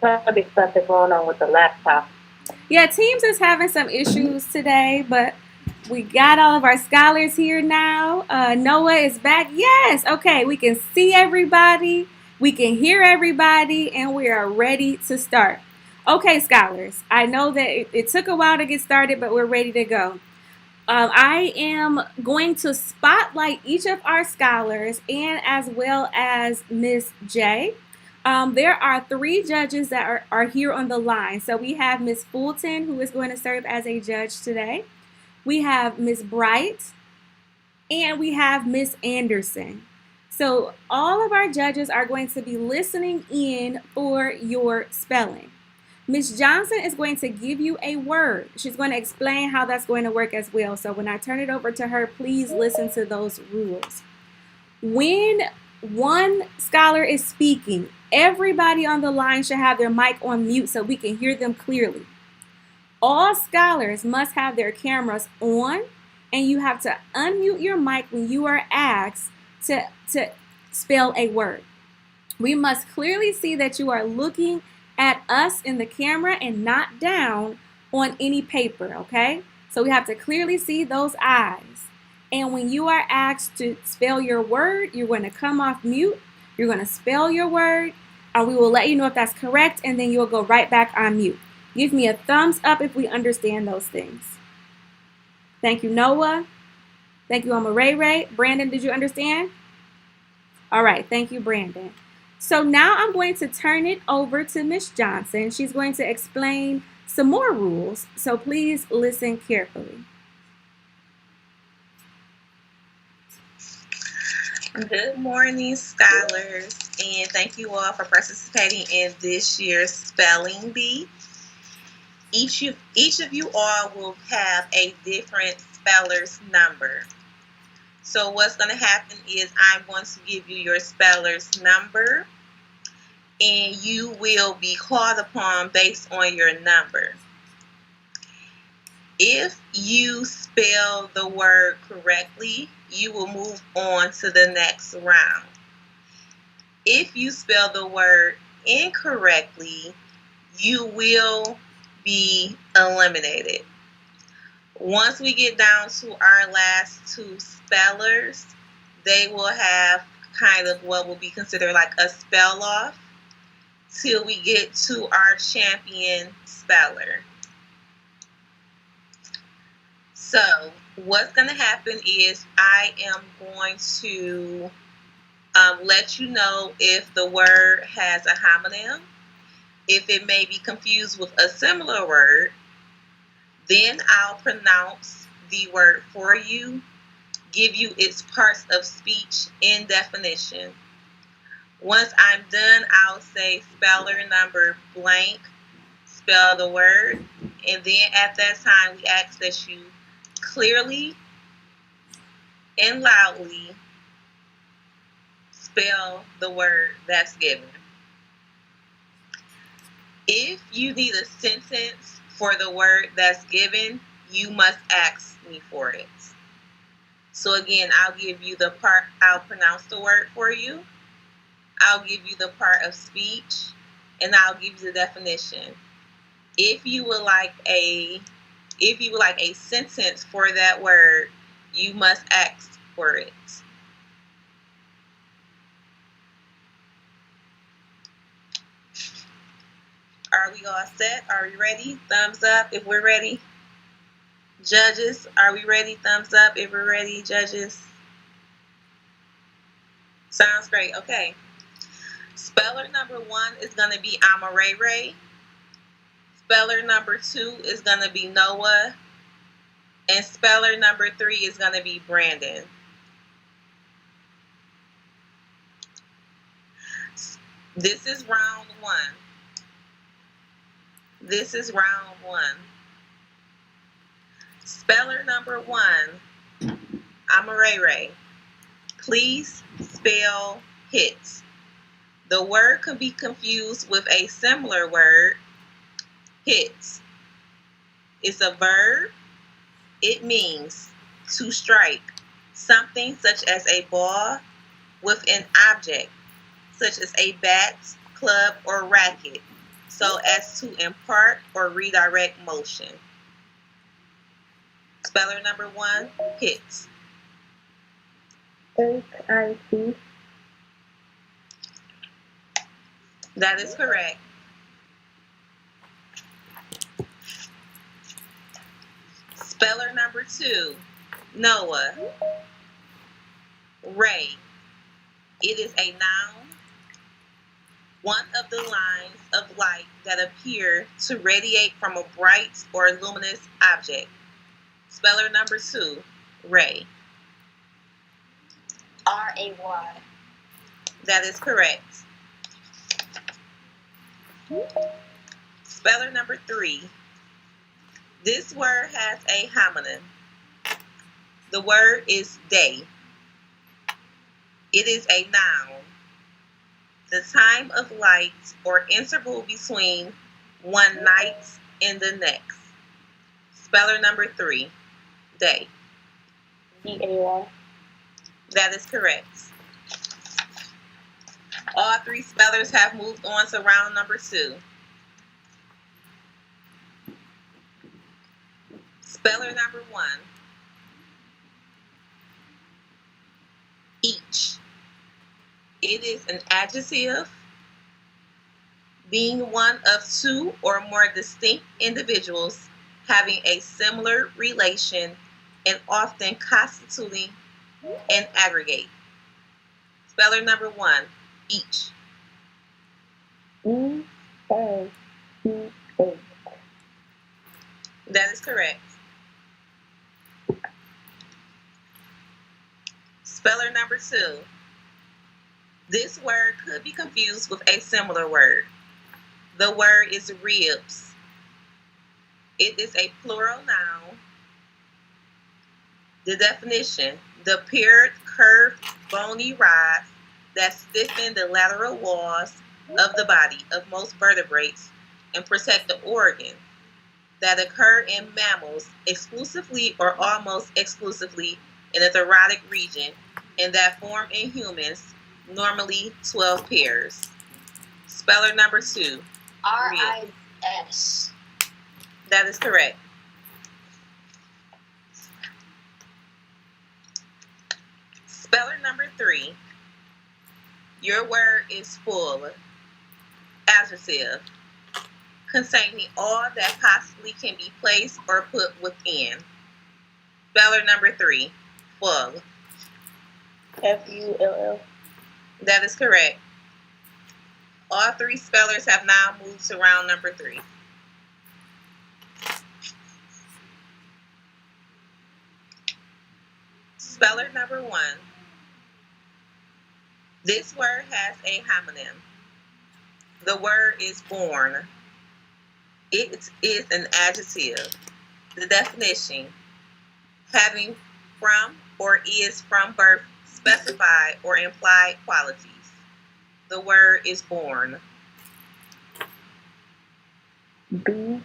Probably something going on with the laptop. Yeah, Teams is having some issues today, but we got all of our scholars here now. Noah is back. Yes. Okay. We can see everybody, we can hear everybody, and we are ready to start. Okay, scholars. I know that it took a while to get started, but we're ready to go. I am going to spotlight each of our scholars and as well as Miss J. There are three judges that are here on the line. So we have Miss Fulton, who is going to serve as a judge today. We have Miss Bright, and we have Miss Anderson. So all of our judges are going to be listening in for your spelling. Miss Johnson is going to give you a word. She's going to explain how that's going to work as well. So when I turn it over to her, please listen to those rules. When one scholar is speaking, everybody on the line should have their mic on mute so we can hear them clearly. All scholars must have their cameras on, and you have to unmute your mic when you are asked to spell a word. We must clearly see that you are looking at us in the camera and not down on any paper, okay? So we have to clearly see those eyes. And when you are asked to spell your word, you're going to come off mute, you're going to spell your word, and we will let you know if that's correct, and then you'll go right back on mute. Give me a thumbs up if we understand those things. Thank you, Noah. Thank you, Ray. Brandon, did you understand? All right, thank you, Brandon. So now I'm going to turn it over to Miss Johnson. She's going to explain some more rules, so please listen carefully. Good morning, scholars, and thank you all for participating in this year's spelling bee. Each of you all will have a different speller's number. So what's going to happen is I'm going to give you your speller's number, and you will be called upon based on your number. If you spell the word correctly, you will move on to the next round. If you spell the word incorrectly, you will be eliminated. Once we get down to our last two spellers, they will have kind of what will be considered like a spell off till we get to our champion speller. So what's going to happen is I am going to let you know if the word has a homonym, if it may be confused with a similar word. Then I'll pronounce the word for you, give you its parts of speech and definition. Once I'm done, I'll say speller number blank, spell the word, and then at that time we ask that you clearly and loudly spell the word that's given. If you need a sentence for the word that's given, you must ask me for it. So again, I'll give you the part, I'll pronounce the word for you, I'll give you the part of speech, and I'll give you the definition. If you would like a sentence for that word, you must ask for it. Are we all set? Are we ready? Thumbs up if we're ready. Judges, are we ready? Thumbs up if we're ready, judges. Sounds great. Okay. Speller number 1 is going to be Ray. Speller number 2 is going to be Noah. And speller number 3 is going to be Brandon. This is round 1. This is round 1. Speller number 1, Ray. Please spell hit. The word can be confused with a similar word, hit. It's a verb. It means to strike something such as a ball with an object, such as a bat, club, or racket. so as to impart or redirect motion. Speller number 1, hit. HIT. That is correct. Speller number 2, Noah. Ray. It is a noun, one of the lines of light that appear to radiate from a bright or luminous object. Speller number 2, Ray. RAY. That is correct. Speller number 3. This word has a homonym. The word is day. It is a noun, the time of light or interval between one night and the next. Speller number 3, day. DAY. That is correct. All 3 spellers have moved on to round number 2. Speller number 1, each. It is an adjective being one of 2 or more distinct individuals having a similar relation and often constituting an aggregate. Speller number 1, each. EACH. That is correct. Speller number 2. This word could be confused with a similar word. The word is ribs. It is a plural noun. The definition: the paired, curved, bony rods that stiffen the lateral walls of the body of most vertebrates and protect the organs that occur in mammals exclusively or almost exclusively in the thoracic region and that form in humans, normally 12 pairs. Speller number 2. RIS. That is correct. Speller number 3. Your word is full. Adjective. Containing all that possibly can be placed or put within. Speller number 3. Full. FULL. That is correct. All 3 spellers have now moved to round number 3. Speller number 1. This word has a homonym. The word is born. It is an adjective. The definition: having from or is from birth specified or implied qualities. The word is born. BORN.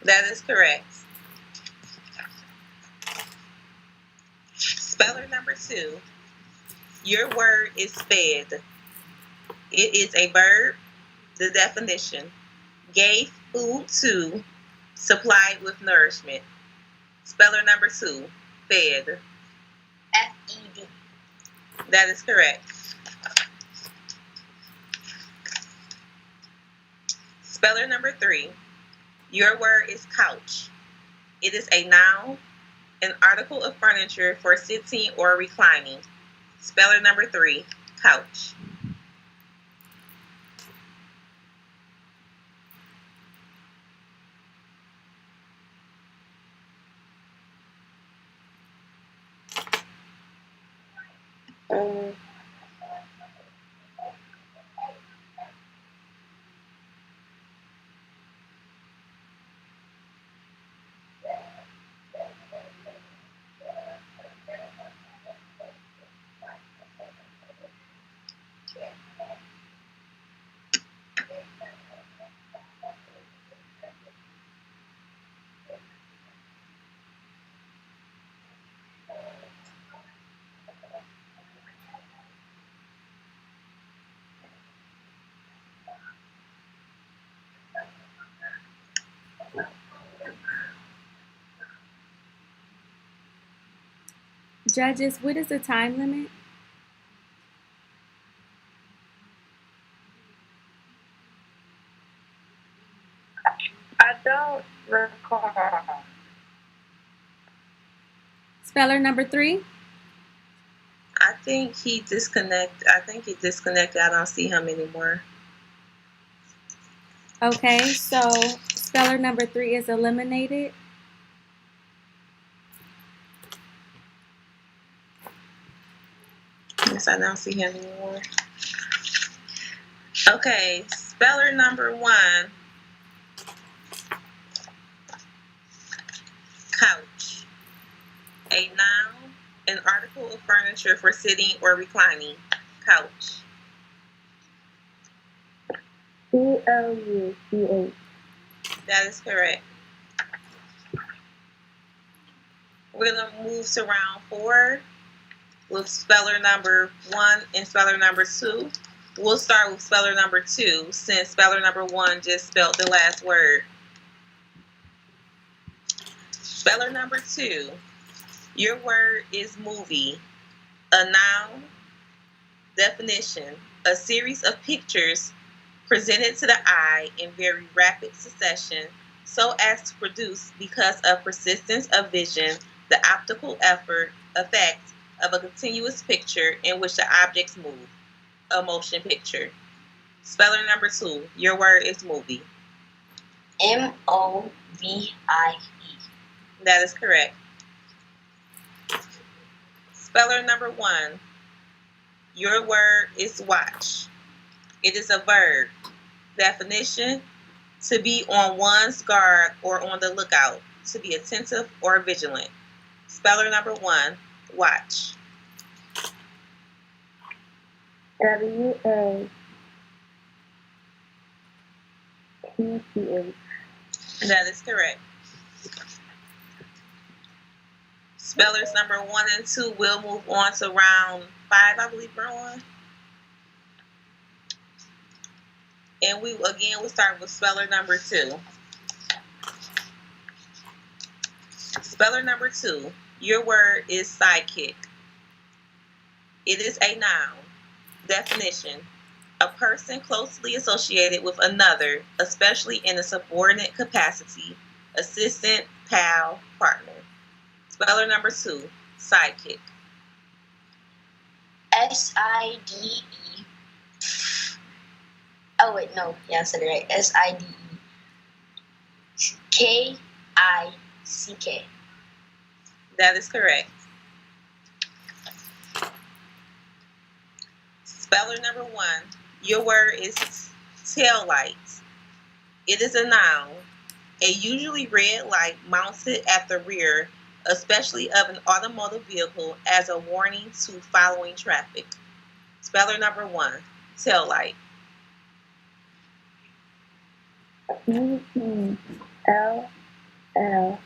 That is correct. Speller number 2. Your word is fed. It is a verb. The definition: gave food to, supplied with nourishment. Speller number 2. Fed. FED. That is correct. Speller number 3. Your word is couch. It is a noun, an article of furniture for sitting or reclining. Speller number 3. Couch. Judges, what is the time limit? I don't recall. Speller number 3? I think he disconnected. I don't see him anymore. Okay, so speller number 3 is eliminated. Yes, I don't see him anymore. Okay, speller number 1. Couch. A noun, an article of furniture for sitting or reclining. Couch. CLUCH. That is correct. We're going to move to round 4 with speller number 1 and speller number 2. We'll start with speller number 2 since speller number 1 just spelled the last word. Speller number 2. Your word is movie. A noun. Definition: a series of pictures presented to the eye in very rapid succession so as to produce, because of persistence of vision, the optical effect of a continuous picture in which the objects move. A motion picture. Speller number 2. Your word is movie. MOVIE. That is correct. Speller number 1. Your word is watch. It is a verb. Definition: to be on one's guard or on the lookout, to be attentive or vigilant. Speller number 1. Watch. WATCH. That is correct. Spellers number 1 and 2 will move on to round 5, I believe we're on. And we'll start with speller number 2. Speller number 2. Your word is sidekick. It is a noun. Definition: a person closely associated with another, especially in a subordinate capacity, assistant, pal, partner. Speller number 2. Sidekick. SIDE. Oh wait, no, yeah, I said it right. SIDE. KICK. That is correct. Speller number 1. Your word is tail light. It is a noun. A usually red light mounted at the rear, especially of an automotive vehicle, as a warning to following traffic. Speller number 1. Tail light. CELL. L.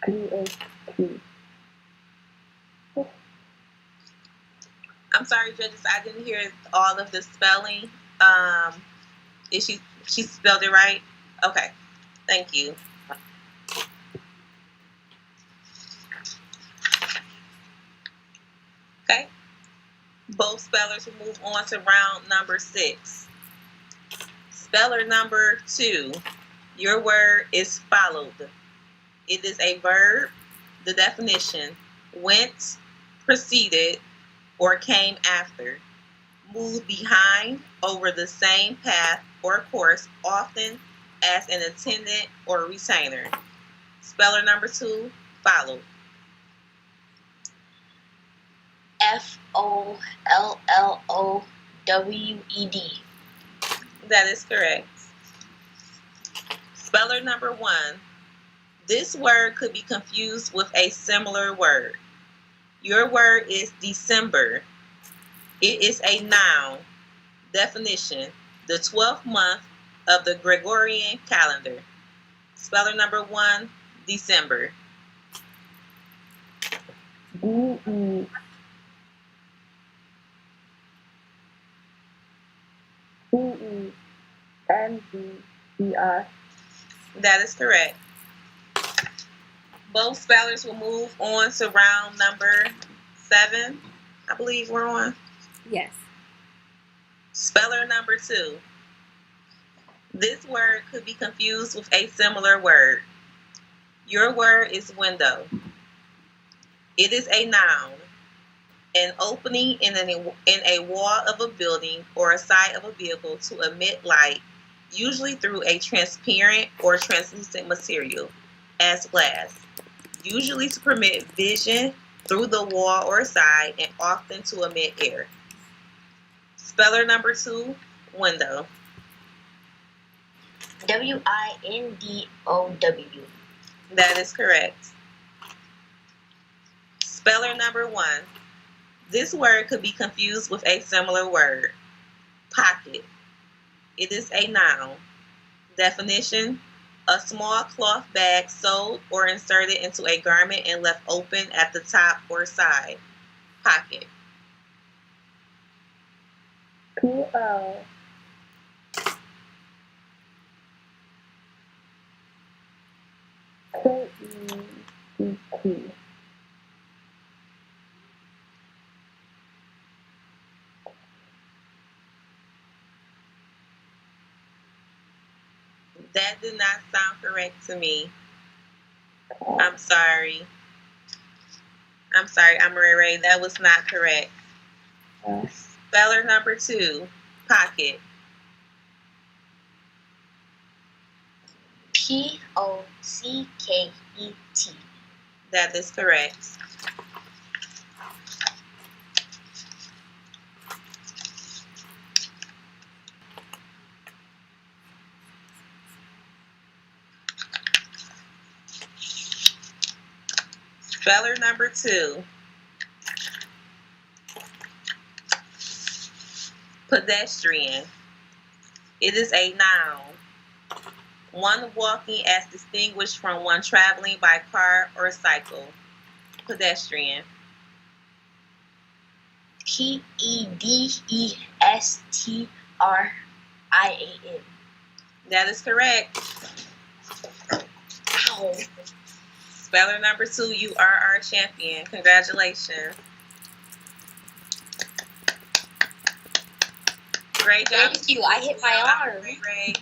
LIGHT. I'm sorry, judges, I didn't hear all of the spelling. Is she spelled it right? Okay, thank you. Okay, both spellers will move on to round number 6. Speller number 2. Your word is followed. It is a verb. The definition: went, preceded, or came after. Moved behind, over the same path or course, often as an attendant or retainer. Speller number 2. Followed. FOLLOWED. That is correct. Speller number 1. This word could be confused with a similar word. Your word is December. It is a noun. Definition: the 12th month of the Gregorian calendar. Speller number 1. December. DE. CE. W-I-N-D-E-R. That is correct. Both spellers will move on to round number 7. I believe we're on. Yes. Speller number 2. This word could be confused with a similar word. Your word is window. It is a noun. An opening in a wall of a building or a side of a vehicle to emit light, usually through a transparent or translucent material, as glass, usually to permit vision through the wall or side and often to emit air. Speller number 2, window. W-I-N-D-O-W. That is correct. Speller number 1. This word could be confused with a similar word. Pocket. It is a noun. Definition: a small cloth bag sewed or inserted into a garment and left open at the top or side. Pocket. P-O. K-E-C-T. That did not sound correct to me. I'm sorry. Ray. That was not correct. Speller number 2, pocket. P-O-C-K-E-T. That is correct. Speller number 2, pedestrian. It is a noun. One walking as distinguished from one traveling by car or cycle. Pedestrian. P-E-D-E-S-T-R-I-A-N. That is correct. Ow. Speller number 2, you are our champion. Congratulations. Great job. Thank you. I hit my arm. Ray.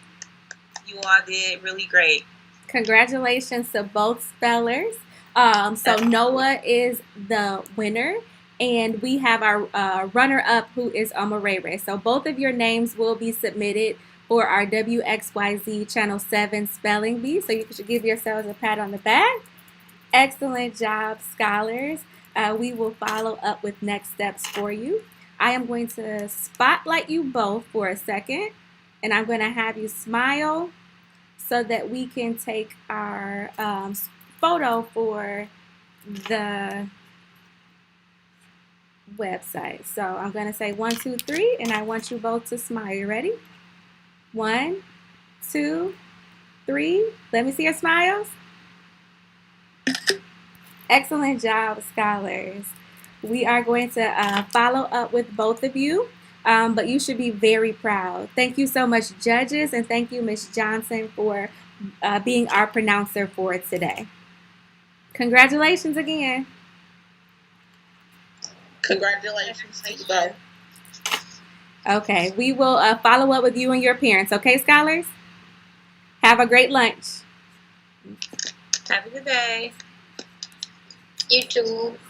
You all did really great. Congratulations to both spellers. So Noah is the winner, and we have our runner-up, who is Ray. So both of your names will be submitted for our WXYZ Channel 7 Spelling Bee. So you should give yourselves a pat on the back. Excellent job, scholars. We will follow up with next steps for you. I am going to spotlight you both for a second, and I'm going to have you smile so that we can take our photo for the website. So I'm going to say 1, 2, 3, and I want you both to smile. You ready? 1, 2, 3. Let me see your smiles. Excellent job, scholars. We are going to follow up with both of you, but you should be very proud. Thank you so much, judges, and thank you, Ms. Johnson, for being our pronouncer for today. Congratulations again. Congratulations to you both. Okay, we will follow up with you and your parents. Okay, scholars? Have a great lunch. Have a good day. You too.